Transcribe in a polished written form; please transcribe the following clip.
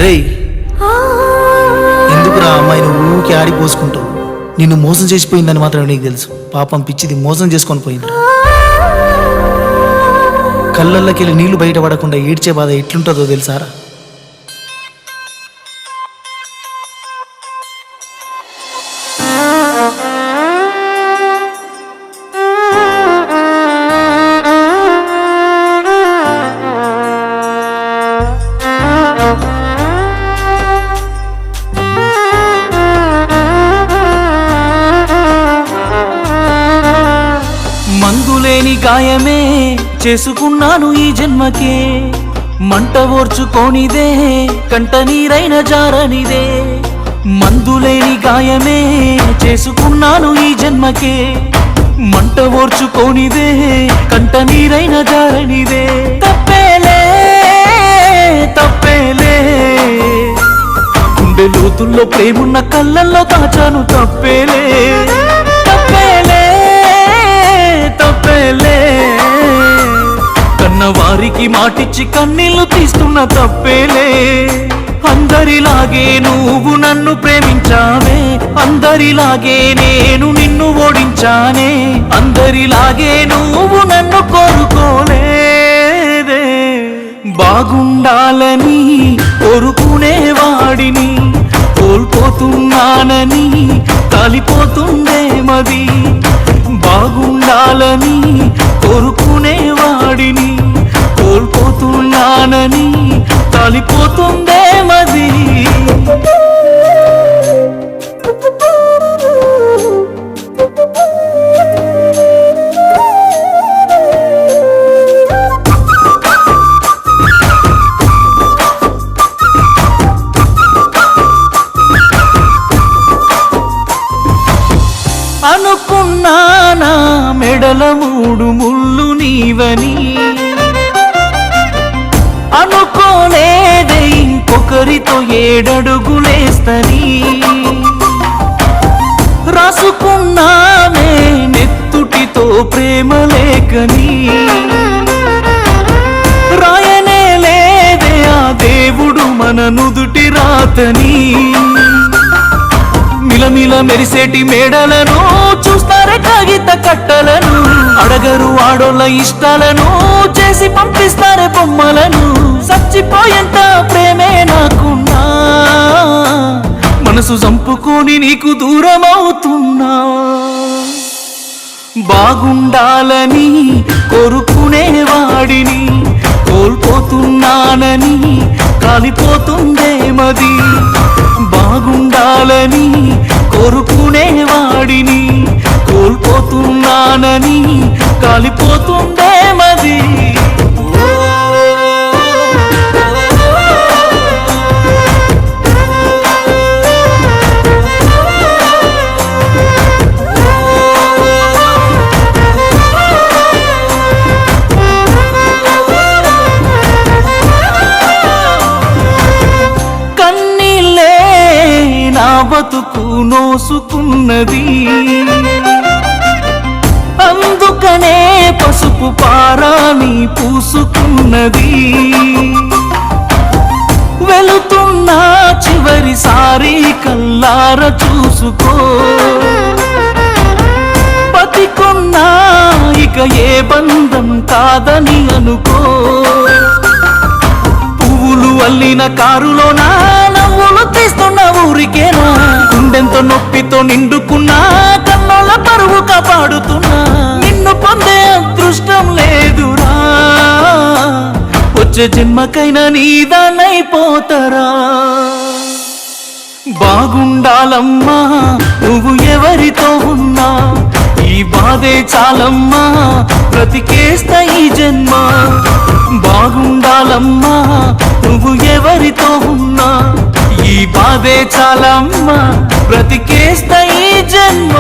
అరే ఎందుకురా అమ్మాయిని ఊరికి ఆడిపోసుకుంటావు? నిన్ను మోసం చేసిపోయిందని మాత్రం నీకు తెలుసు. పాపం పిచ్చిది మోసం చేసుకొని పోయిందిరా. కళ్ళల్లోకెళ్ళి నీళ్లు బయటపడకుండా ఏడ్చే బాధ ఎట్లుంటుందో తెలుసారా? మందులేని గాయమే చేసుకున్నాను ఈ జన్మకే, మంట ఓర్చుకోనిదే కంట నీరైన జారనిదే. మందులేని గాయమే చేసుకున్నాను ఈ జన్మకే, మంట ఓర్చుకోనిదే కంట నీరైన జారనిదే. తప్పేలే తప్పేలే, గుండె లోతుల్లో ప్రేమున్న కళ్ళల్లో దాచాను. తప్పేలే తప్పేలే తప్పేలే, కన్నవారికి మాటిచ్చి కన్నీళ్లు తీస్తున్న తప్పేలే. అందరిలాగే నువ్వు నన్ను ప్రేమించావే, అందరిలాగే నేను నిన్ను ఓడించానే. అందరిలాగే నువ్వు నన్ను కోరుకోలేదే. బాగుండాలని కోరుకునేవాడిని కోల్పోతున్నానని కాలిపోతుందే మది. బాగుండాలని కోరుకునేవాడిని కోల్పోతున్నానని కాలిపోతుందే మది. అనుకున్నానా మెడల 3 ముళ్ళు నీవని, అనుకోలేదే ఇంకొకరితో 7 అడుగులేస్తని. రాసుకున్నామే నెత్తుటితో ప్రేమ లేఖని, రాయనే లేదే ఆ దేవుడు మన నుదుటి రాతని. మిలమిల మెరిసేటి మేడలను చూస్తారే కాగిత కట్టలను, అడగరు ఆడోళ్ళ ఇష్టాలను చేసి పంపిస్తారే బొమ్మలను. చచ్చిపోయేంత ప్రేమే నాకున్నా, మనసు చంపుకొని నీకు దూరం అవుతున్నా. బాగుండాలని కోరుకునేవాడిని కోల్పోతున్నానని కాలిపోతుందే మది. బాగుండాలని కోరుకునేవాడిని కోల్పోతున్నానని కాలిపోతుందే మది. బతుకు నోసుకున్నది, అందుకనే పసుపు పారాని పూసుకున్నది. వెళుతున్నా చివరిసారి కల్లార చూసుకో, బతికున్నా ఇక ఏ బంధం కాదని అనుకో. పువ్వులు అల్లిన కారులోనా నవ్వులు తీస్తున్న ఊరికేనా, గుండెంతో నొప్పితో నిండుకున్నా కన్నుల పరువు కాపాడుతున్నా. నిన్ను పొందే అదృష్టం లేదురా, వచ్చే జన్మకైనా నీదానైపోతారా. బాగుండాలమ్మా నువ్వు ఎవరితో ఉన్నా, ఈ బాధే చాలమ్మా బ్రతికేస్తా ఈ జన్మ. బాగుండాలమ్మా నువ్వు ఎవరితో ఉన్నా, ఈ బాధే చాలమ్మా బ్రతికేస్తా ఈ జన్మ.